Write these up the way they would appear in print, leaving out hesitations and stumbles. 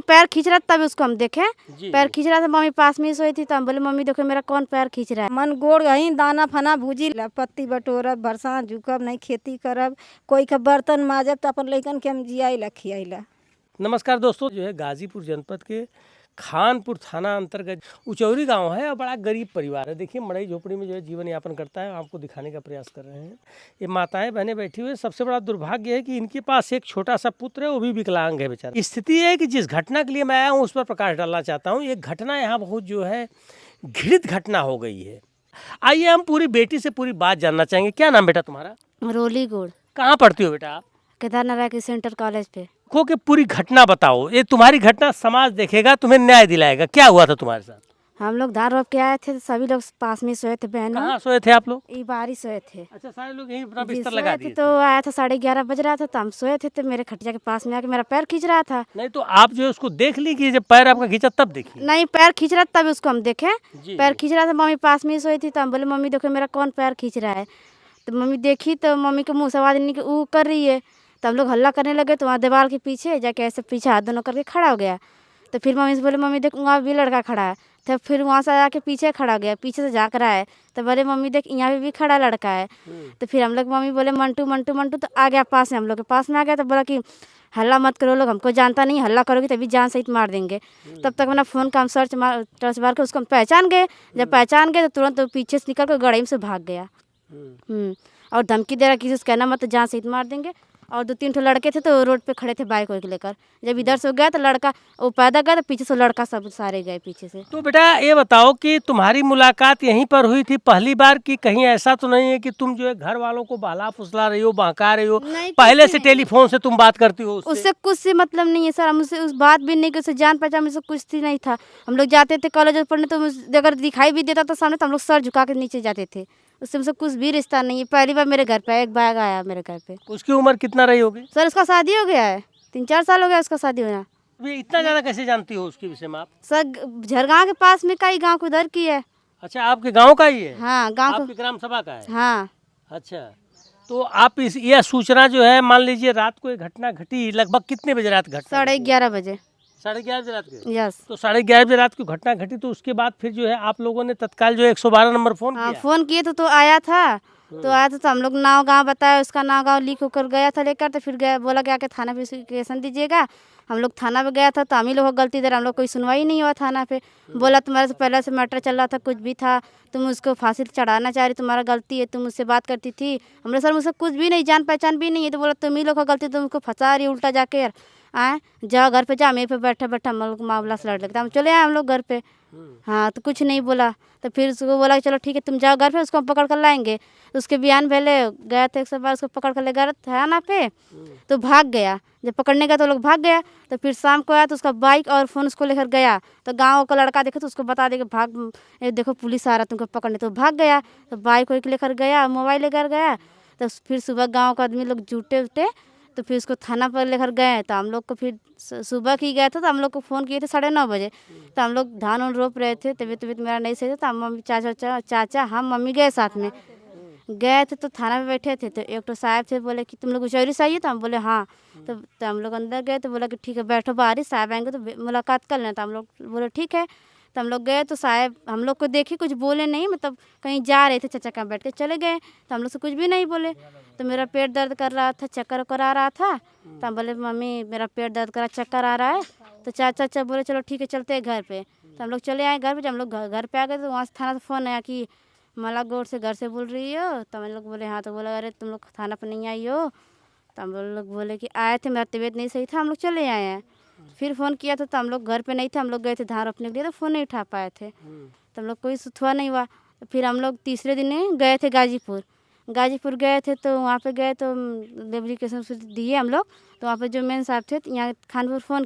पैर खींच रहा था, तभी उसको हम देखे। पैर खींच रहा था, मम्मी पास में ही सोई थी, तो हम बोले मम्मी देखो मेरा कौन पैर खींच रहा है। मन गोड़ गई, दाना फना भूजी, पत्ती बटोरब, बरसात झुकब, नहीं खेती करब, कोई का बर्तन माजब, तो अपन लइकन के हम जियाइला खियाइला। नमस्कार दोस्तों, जो है गाजीपुर जनपद के खानपुर थाना अंतर्गत उचौरी गांव है और बड़ा गरीब परिवार है। देखिए मड़ई झोपड़ी में जो है जीवन यापन करता है, आपको दिखाने का प्रयास कर रहे हैं। ये माताएं बहनें बैठी हुई। सबसे बड़ा दुर्भाग्य है कि इनके पास एक छोटा सा पुत्र है, वो भी विकलांग है बेचारा। स्थिति है कि जिस घटना के लिए मैं आया हूँ उस पर प्रकाश डालना चाहता हूँ। एक घटना यहाँ बहुत जो है घृणित घटना हो गई है। आइए हम पूरी बेटी से पूरी बात जानना चाहेंगे। क्या नाम बेटा तुम्हारा? रोली गोड़, कहाँ पढ़ती हो बेटा आप? केदारनाथ के सेंटर कॉलेज पे। को के पूरी घटना बताओ। ये तुम्हारी घटना समाज देखेगा, तुम्हें न्याय दिलाएगा। क्या हुआ था तुम्हारे साथ? हम लोग धान रोप के आए थे, तो सभी लोग पास में सोए थे बहनों। कहाँ सोए थे आप लोग? ये बाहर सोए थे। अच्छा, सारे लोग यहीं अपना जी, बिस्तर सोए लगा थे दिए तो आया था 11:30 बज रहा था, तो हम सोए थे, तो मेरे खटिया के पास में आके मेरा पैर खींच रहा था। नहीं तो आप जो है उसको देख ली कि जब पैर आपका खींचा तब देखी? नहीं, पैर खींच रहा था, तभी उसको हम देखे। जी, पैर खींच रहा था, मम्मी पास में ही सोई थी, तो हम बोले मम्मी देखो मेरा कौन पैर खींच रहा है। तो मम्मी देखी तो मम्मी के मुँह से आवाज़ नहीं कि ऊ कर रही है। तो हम लोग हल्ला करने लगे, तो वहाँ दीवार के पीछे जाके ऐसे पीछे हाथ दोनों करके खड़ा हो गया। तो फिर मम्मी से बोले मम्मी देख वहाँ भी लड़का खड़ा है। तो फिर वहाँ से आके पीछे खड़ा गया, पीछे से झाँक रहा है। तो बोले मम्मी देख यहाँ भी खड़ा लड़का है। तो फिर हम लोग मम्मी बोले मंटू मंटू मंटू, तो आ गया पास में, हम लोग के पास में आ गया। तो बोला कि हल्ला मत करो, लोग हमको जानता नहीं, हल्ला करोगे तभी जान सहित मार देंगे। तब तक अपना फ़ोन का हम टर्च मार के उसको हम पहचान गए। जब पहचान गए तो तुरंत पीछे से निकल कर गड़े से भाग गया। और धमकी दे रहा किसी से कहना मत, जान सहित मार देंगे। और 2-3 ठो लड़के थे तो रोड पे खड़े थे बाइक वाइक लेकर। जब इधर से गया तो लड़का वो पैदा गया, तो पीछे से लड़का सब सारे गए पीछे से। तो बेटा ये बताओ कि तुम्हारी मुलाकात यहीं पर हुई थी पहली बार, कि कहीं ऐसा तो नहीं है कि तुम जो है घर वालों को बहला फुसला रही हो, बहका रही हो? नहीं, पहले से टेलीफोन से तुम बात करती हो उससे? उससे कुछ से मतलब नहीं है सर, हम उससे उस बात भी नहीं कि उससे जान पहचान में से कुछ थी नहीं था। हम लोग जाते थे कॉलेज पढ़ने, तो अगर दिखाई भी देता था सामने, तो हम लोग सर झुका के नीचे जाते थे। उससे हमसे कुछ भी रिश्ता नहीं है। पहली बार मेरे घर पे एक बैग आया मेरे घर पे। उसकी उम्र कितना रही होगी? सर उसका शादी हो गया है, 3-4 साल हो गया उसका शादी होना। अभी इतना ज्यादा कैसे जानती हो उसके विषय में आप? सर झरगांव के पास में का ही गाँव उधर की है। अच्छा, आपके गाँव का ही है? हाँ, गाँव आपकी ग्राम सभा का है? हाँ। अच्छा, तो आप इस यह सूचना जो है, मान लीजिए रात को ये घटना घटी, लगभग कितने बजे रात घटना? 11:30 बजे। 11:30 बजे रात के? यस। तो 11:30 बजे रात को घटना घटी, तो उसके बाद फिर जो है आप लोगों ने तत्काल जो 112 नंबर फोन हाँ, किया? फ़ोन किए तो आया था। तो आया था, तो हम लोग नाव गाँव बताया, उसका नाव गाँव लीक होकर गया था लेकर। तो फिर गया, बोला कि आके थाना पे एप्लीकेशन दीजिएगा। हम लोग थाना पे गया था, तो हम ही लोग को गलती दे रहा, हम लोग कोई सुनवाई नहीं हुआ थाना पे। बोला तुम्हारे से पहले से मैटर चल रहा था, कुछ भी था, तुम उसको फांसी चढ़ाना चाह रही, तुम्हारा गलती है, तुम उससे बात करती थी। हमने सर मुझसे कुछ भी नहीं, जान पहचान भी नहीं है। तो बोला तुम ही लोग का गलती, तुम उसको फंसा रही उल्टा जाके। आए जाओ घर पे, जाओ मेरे पे बैठा बैठा हम लोग मामला से लड़ लगता। हम चले आए हम लोग घर पे। हाँ, तो कुछ नहीं बोला। तो फिर उसको बोला कि चलो ठीक है तुम जाओ घर पे, उसको हम पकड़ कर लाएंगे। उसके बयान पहले गया था 100 बार, उसको पकड़ कर ले गया थाना पे, तो भाग गया। जब पकड़ने गया तो लोग भाग गया। तो फिर शाम को आया तो उसका बाइक और फ़ोन उसको लेकर गया। तो गाँव का लड़का देखा तो उसको बता दे कि भाग, ये देखो पुलिस आ रहा तुमको पकड़ने। तो भाग गया। तो बाइक वाइक लेकर गया, मोबाइल लेकर गया। तो फिर सुबह गाँव का आदमी लोग जुटे उठे, तो फिर उसको थाना पर लेकर गए। तो हम लोग को फिर सुबह की गया था, तो हम लोग को फ़ोन किए थे 9:30 बजे। तो हम लोग धान उन रोप रहे थे, तबीयत मेरा नहीं सही था। तो हम मम्मी चाचा हम मम्मी गए साथ में गए थे। तो थाना में बैठे थे, तो एक तो साहब थे, बोले कि तुम लोग उचौरी से आइए। तो हम बोले हाँ। तो हम लोग अंदर गए, तो बोला कि ठीक है बैठो बाहर ही, साहब आएंगे तो मुलाकात कर लें। तो हम लोग बोले ठीक है। तो हम लोग गए, तो साहब हम लोग को देखे, कुछ बोले नहीं, मतलब कहीं जा रहे थे, चाचा का बैठ के चले गए। तो हम लोग से कुछ भी नहीं बोले। तो मेरा पेट दर्द कर रहा था, चक्कर वक्कर आ रहा था। तो हम बोले मम्मी मेरा पेट दर्द कर रहा, चक्कर आ रहा है। तो चाचा बोले चलो ठीक है चलते हैं घर पे। तो हम लोग चले आए घर पे। जब हम लोग घर पे आ गए, तो वहाँ से थाना से फ़ोन आया कि मला गौर से घर से बोल रही हो। तो हम लोग बोले हाँ। तो बोला अरे तुम लोग थाना पर नहीं आई हो। तो हम लोग बोले कि आए थे, मेरा तबीयत नहीं सही था, हम लोग चले आए हैं। फिर फ़ोन किया था, तो हम लोग घर पे नहीं थे, हम लोग गए थे धान रोपने के लिए, तो फ़ोन नहीं उठा पाए थे। तो हम लोग कोई सुथवा नहीं हुआ। तो फिर हम लोग तीसरे दिन गए थे गाजीपुर गए थे। तो वहाँ पे गए तो एप्लीकेशन दिए हम लोग। तो वहाँ पे जो मेन साहब थे, यहाँ खानपुर फ़ोन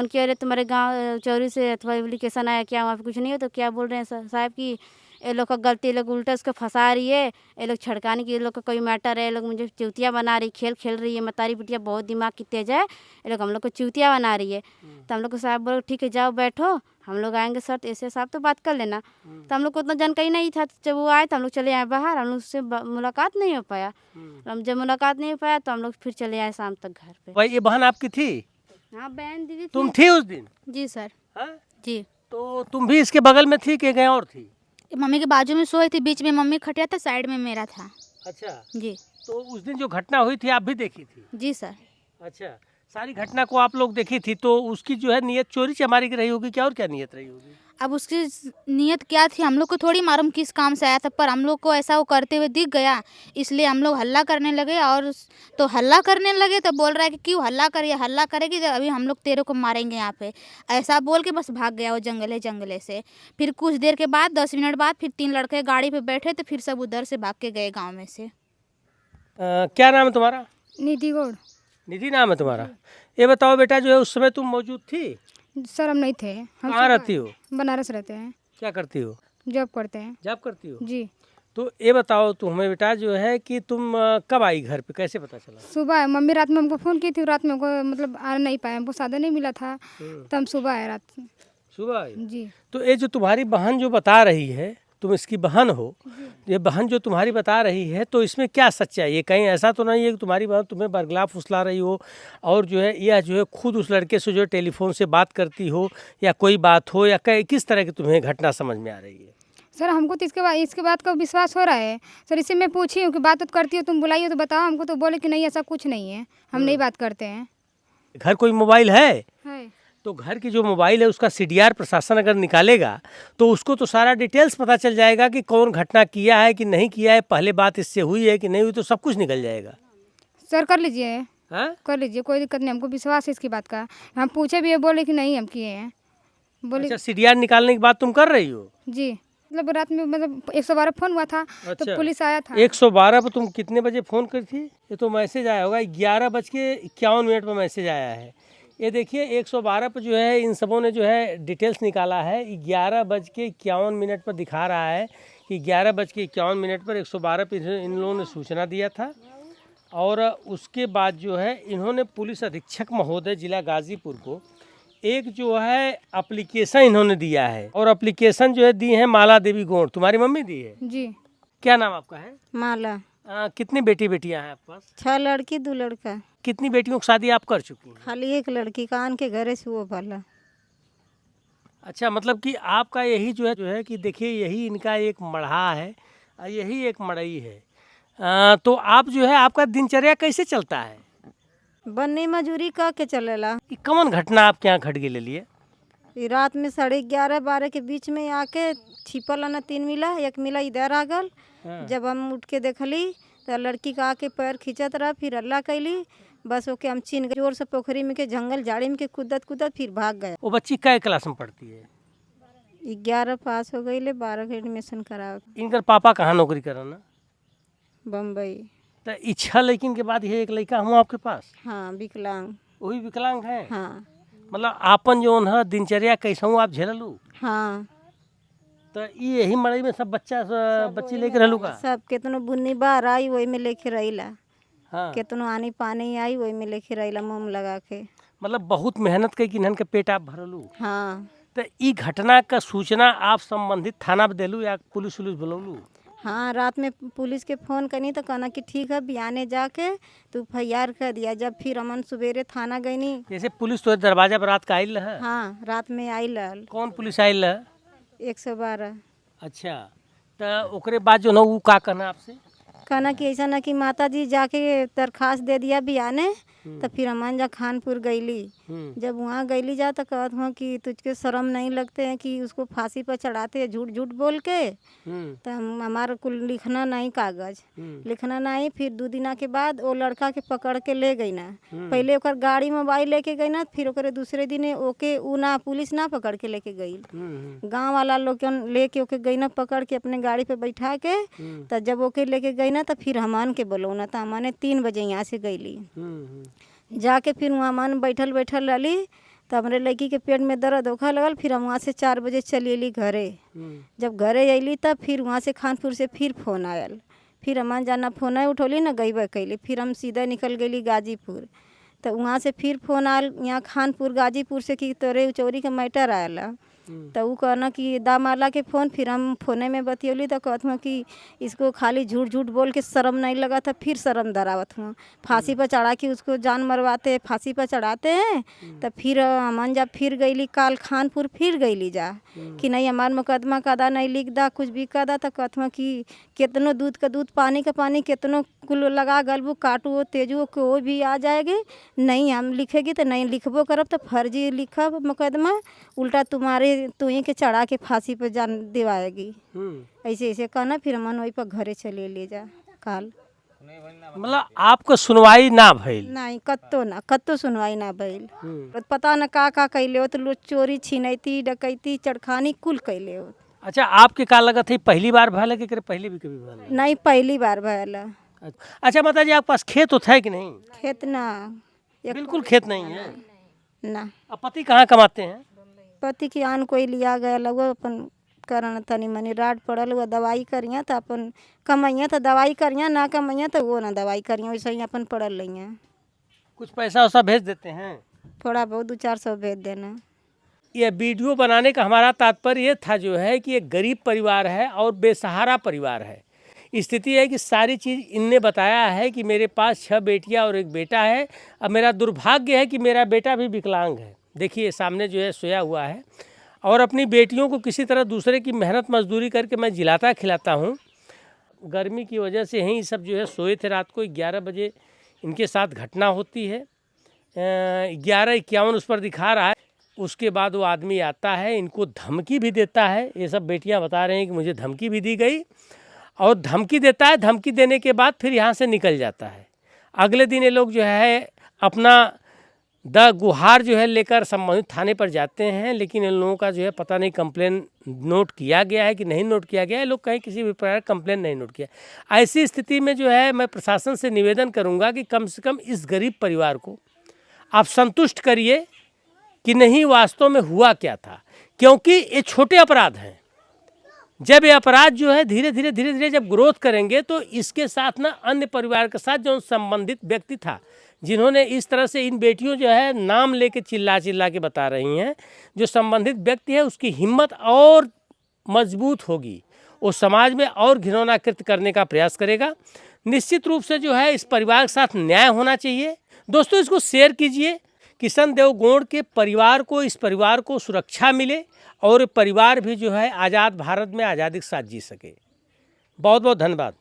किए अरे तुम्हारे गांव चौरी से अथवा एप्लीकेशन आया क्या? वहाँ पे कुछ नहीं हो। तो क्या बोल रहे हैं साहब कि ये लोग का गलती, ये लोग उल्टा उसको फंसा रही है, ये लोग छड़काने की, ये लोग का कोई मैटर है, ये लोग मुझे चूतिया बना रही, खेल खेल रही है, मतारी बिटिया बहुत दिमाग की तेज है, ये लोग हम लोग को चूतिया बना रही है। तो हम लोग को साहब बोलो ठीक है जाओ बैठो, हम लोग आएंगे सर, तो ऐसे साहब तो बात कर लेना। तो हम लोग को उतना जानकारी नहीं था। जब वो आए तो हम लोग चले आए बाहर, हम लोग उससे मुलाकात नहीं हो पाया। हम जब मुलाकात नहीं हो पाया तो हम लोग फिर चले आए शाम तक घर पे। भाई ये बहन आपकी थी? हाँ बहन दीदी तुम थी उस दिन? जी सर। हाँ? जी तो तुम भी इसके बगल में थी कि कहीं और थी? मम्मी के बाजू में सोई थी, बीच में मम्मी खटिया था, साइड में मेरा था। अच्छा, जी तो उस दिन जो घटना हुई थी आप भी देखी थी? जी सर। अच्छा, सारी घटना को आप लोग देखी थी, तो उसकी जो है नियत चोरी चमारी की रही होगी क्या, और क्या नियत रही होगी? अब उसकी नियत क्या थी हम लोग को थोड़ी मालूम किस काम से आया था, पर हम लोग को ऐसा वो करते हुए दिख गया, इसलिए हम लोग हल्ला करने लगे। और तो हल्ला करने लगे तो बोल रहा है कि क्यों हल्ला करिए, हल्ला करेगी तो अभी हम लोग तेरे को मारेंगे यहाँ पे, ऐसा बोल के बस भाग गया वो जंगले से। फिर कुछ देर के बाद 10 मिनट बाद फिर 3 लड़के गाड़ी पे बैठे तो फिर सब उधर से भाग के गए गाँव में से। क्या नाम है तुम्हारा? निधि गौड़। निधि नाम है तुम्हारा। ये बताओ बेटा, जो है उस समय तुम मौजूद थी? सर हम नहीं थे, हम कहाँ रहती हो? बनारस रहते हैं, क्या करती हो? जॉब करते हैं। जॉब करती हो? जी तो ये बताओ तुम्हें बेटा जो है कि तुम कब आई घर पे, कैसे पता चला? सुबह मम्मी रात में हमको फ़ोन की थी, रात में हमको मतलब आ नहीं पाए, हमको साधन नहीं मिला था, तो हम सुबह आए रात में। सुबह आई? जी तो ये जो तुम्हारी बहन जो बता रही है, तुम इसकी बहन हो, ये बहन जो तुम्हारी बता रही है, तो इसमें क्या सच्चाई है? कहीं ऐसा तो नहीं है कि तुम्हारी बहन तुम्हें बरगला फुसला रही हो, और जो है यह जो है खुद उस लड़के से जो है टेलीफोन से बात करती हो, या कोई बात हो, या किस तरह की तुम्हें घटना समझ में आ रही है? सर हमको तो इसके बात का विश्वास हो रहा है सर। इसे मैं पूछी हूँ कि बात करती हो तुम, बुलाई हो तो बताओ हमको, तो बोले कि नहीं ऐसा कुछ नहीं है, हम नहीं बात करते हैं। घर कोई मोबाइल है? है तो घर की जो मोबाइल है उसका सीडीआर प्रशासन अगर निकालेगा तो उसको तो सारा डिटेल्स पता चल जाएगा कि कौन घटना किया है कि नहीं किया है, पहले बात इससे हुई है कि नहीं हुई, तो सब कुछ निकल जाएगा। सर कर लीजिए, हाँ? कर लीजिए, कोई दिक्कत नहीं, हमको विश्वास है इसकी बात का। हम पूछे भी है, बोले कि नहीं हम किए हैं, बोले अच्छा, सीडीआर निकालने की बात तुम कर रही हो? जी। मतलब रात में मतलब 112 फ़ोन हुआ था, अच्छा। तो पुलिस आया था। 112 पर तुम कितने बजे फ़ोन करी थी? ये तो मैसेज आया होगा, 11:51 पर मैसेज आया है। ये देखिए 112 पर जो है इन सबों ने जो है डिटेल्स निकाला है। 11:51 पर दिखा रहा है कि 11:51 पर 112 पर इन लोगों ने सूचना दिया था, और उसके बाद जो है इन्होंने पुलिस अधीक्षक महोदय जिला गाजीपुर को एक जो है एप्लीकेशन इन्होंने दिया है, और एप्लीकेशन जो है दी है माला देवी गौड़, तुम्हारी मम्मी दी है। जी क्या नाम आपका है? माला। कितनी बेटियां हैं आपके पास? 6 लड़की 2 लड़का। कितनी बेटियों की शादी आप कर चुकी हैं? खाली एक लड़की कान के घरे से वो भला। अच्छा, मतलब कि आपका यही जो है कि देखिए यही इनका एक मढ़ा है, यही एक मड़ई है। तो आप जो है आपका दिनचर्या कैसे चलता है? बन्नी मजूरी का के चलेला। कि कौन घटना आपके यहाँ घट गई ले लिए? ई रात में 11:30-12 के बीच में आके छिपल न 3 मिला, एक मिला इधर आ गल। जब हम उठ के देखली तो लड़की का आके पैर खींचत रहा, फिर अल्लाह कैली, बस ओके हम चीन गए जोर से पोखरी में के जंगल झाड़ी में के कूदत फिर भाग गया। वो बच्ची कै क्लास में पढ़ती है? 11 पास हो गई ले, 12 के एडमिशन करा इनकर पापा कहाँ नौकरी करना? बम्बई। तो इच्छा लेकिन के बाद ये एक लड़का हूँ आपके पास, हाँ विकलांग। वही विकलांग है? हाँ मतलब आपन जो है दिनचर्या कैसा आप झेललू? हाँ तो यही मड़ई में सब बच्ची लेके रहलू का? सब केतनो बुन्नी बार आई वही में लेके रहीला, हाँ, केतनो आनी पानी आई वही में लेके रहीला मोम लगा के। मतलब बहुत मेहनत कई कि इन्हन के पेट आप भरलू। हाँ तो ई घटना का सूचना आप संबंधित थाना पे देलू या पुलिस उलिस बुलौलू? हाँ रात में पुलिस के फ़ोन करी तो कहना कि ठीक है बियाने जाके तू FIR कर दिया। जब फिर अमन सवेरे थाना गईनी। जैसे पुलिस तो दरवाजा पर रात का आयल है? हाँ रात में आई लल कौन पुलिस आयल है? 112। अच्छा, तो ओकरे बाद जो ना वो का कहना आपसे? कहना कि ऐसा ना कि माता जी जाके दरखास्त दे दिया बियाने, तो फिर अमन जा खानपुर गईली। जब वहाँ गईली जा तो कहत हूँ कि तुझके शर्म नहीं लगते हैं कि उसको फांसी पर चढ़ाते हैं झूठ झूठ बोल के। तो हमारा कुल लिखना नहीं कागज, लिखना नहीं। फिर 2 दिना के बाद वो लड़का के पकड़ के ले गई ना, पहले ओकर गाड़ी मोबाइल लेके गई ना, फिर ओकरे दूसरे दिन ओके उ ना पुलिस ना पकड़ के लेके गई, गांव वाला लोग लेके ओके गई ना पकड़ के अपने गाड़ी पे बैठा के। तो जब ओके लेके गई ना तो फिर हमान के बोलौना, तो हमाने 3 बजे यहाँ से गईली। जाके फिर वहाँ मन बैठल रहली, तो हमारे लड़की के पेट में दर्द होखा लगल। फिर हम वहाँ से 4 बजे चली अली घरे। जब घरे अली तब फिर वहाँ से खानपुर से फिर फ़ोन आयल, फिर हमान जाना फ़ोन उठौली ना गईबे कैली। फिर हम सीधा निकल गई गाजीपुर, तो वहाँ से फिर फ़ोन आयल यहाँ खानपुर गाजीपुर से कि तोरे उचौरी का मैटर आयल। तो वो कहना कि दामाला के फ़ोन, फिर हम फ़ोने में बतियौली तो कहत हुआ कि इसको खाली झूठ झूठ बोल के शर्म नहीं लगा था, फिर शर्म धरावत हुआ। फांसी पर चढ़ा के उसको जान मरवाते, फांसी पर चढ़ाते हैं। तो फिर अमन जब फिर गईली काल खानपुर, फिर गईली जा कि नहीं हमार मुकदमा कादा नहीं लिख दा, कुछ भी कादा। तो कहत हुआ कि कितनो दूध का दूध, पानी का पानी, कितनो कुल लगा गलबू काटू तेजू को भी आ जाएगी। नहीं हम लिखेगी तो नहीं लिखबो करब तो फर्जी लिखब मुकदमा, उल्टा तुम्हारे तुही के चढ़ा के फांसी पर जान दिवाएगी। ऐसे ऐसे कहना, फिर मन वही पर घरे चले ले जा काल। मतलब आपको सुनवाई ना भइल? नहीं कत्तो सुनवाई ना भइल। पता न का कैले हो, तो लोग चोरी छिनैती डकैती चड़खानी कुल कैले हो। अच्छा, आपके का लगा था पहली बार भयल है कि पहले भी कभी भयल है? नहीं पहली बार भयल। अच्छा माता जी, आपके पास खेत होता है कि नहीं? खेत ना, बिल्कुल खेत नहीं है ना। अब पति कहाँ कमाते हैं? पति की आन कोई लिया गया लगो अपन करन तनी मनी राड पड़ल हुआ, दवाई करिया तो अपन कमैया तो दवाई करिया, ना कमैया तो वो ना दवाई करिया, वैसे ही अपन पड़ल रही। कुछ पैसा वैसा भेज देते हैं? थोड़ा बहुत 200-400 भेज देना। यह वीडियो बनाने का हमारा तात्पर्य ये था जो है कि एक गरीब परिवार है और बेसहारा परिवार है। स्थिति है कि सारी चीज़ इनने बताया है कि मेरे पास 6 बेटियां और 1 बेटा है। अब मेरा दुर्भाग्य है कि मेरा बेटा भी विकलांग है। देखिए सामने जो है सोया हुआ है, और अपनी बेटियों को किसी तरह दूसरे की मेहनत मजदूरी करके मैं जिलाता खिलाता हूँ। गर्मी की वजह से ही सब जो है सोए थे। रात को 11 बजे इनके साथ घटना होती है। 11:51 उस पर दिखा रहा है। उसके बाद वो आदमी आता है, इनको धमकी भी देता है। ये सब बेटियां बता रहे हैं कि मुझे धमकी भी दी गई, और धमकी देता है। धमकी देने के बाद फिर यहाँ से निकल जाता है। अगले दिन ये लोग जो है अपना गुहार जो है लेकर संबंधित थाने पर जाते हैं, लेकिन इन लोगों का जो है पता नहीं कंप्लेन नोट किया गया है कि नहीं नोट किया गया है। लोग कहीं किसी भी प्रकार कंप्लेन नहीं नोट किया। ऐसी स्थिति में जो है मैं प्रशासन से निवेदन करूँगा कि कम से कम इस गरीब परिवार को आप संतुष्ट करिए कि नहीं वास्तव में हुआ क्या था, क्योंकि ये छोटे अपराध हैं। जब ये अपराध जो है धीरे धीरे जब ग्रोथ करेंगे तो इसके साथ ना अन्य परिवार के साथ जो संबंधित व्यक्ति था, जिन्होंने इस तरह से इन बेटियों जो है नाम लेके चिल्ला के बता रही हैं, जो संबंधित व्यक्ति है उसकी हिम्मत और मजबूत होगी, वो समाज में और घिनौना कृत्य करने का प्रयास करेगा। निश्चित रूप से जो है इस परिवार के साथ न्याय होना चाहिए। दोस्तों इसको शेयर कीजिए, किशन देव गौड़ के परिवार को, इस परिवार को सुरक्षा मिले और परिवार भी जो है आज़ाद भारत में आज़ादी के साथ जी सके। बहुत बहुत धन्यवाद।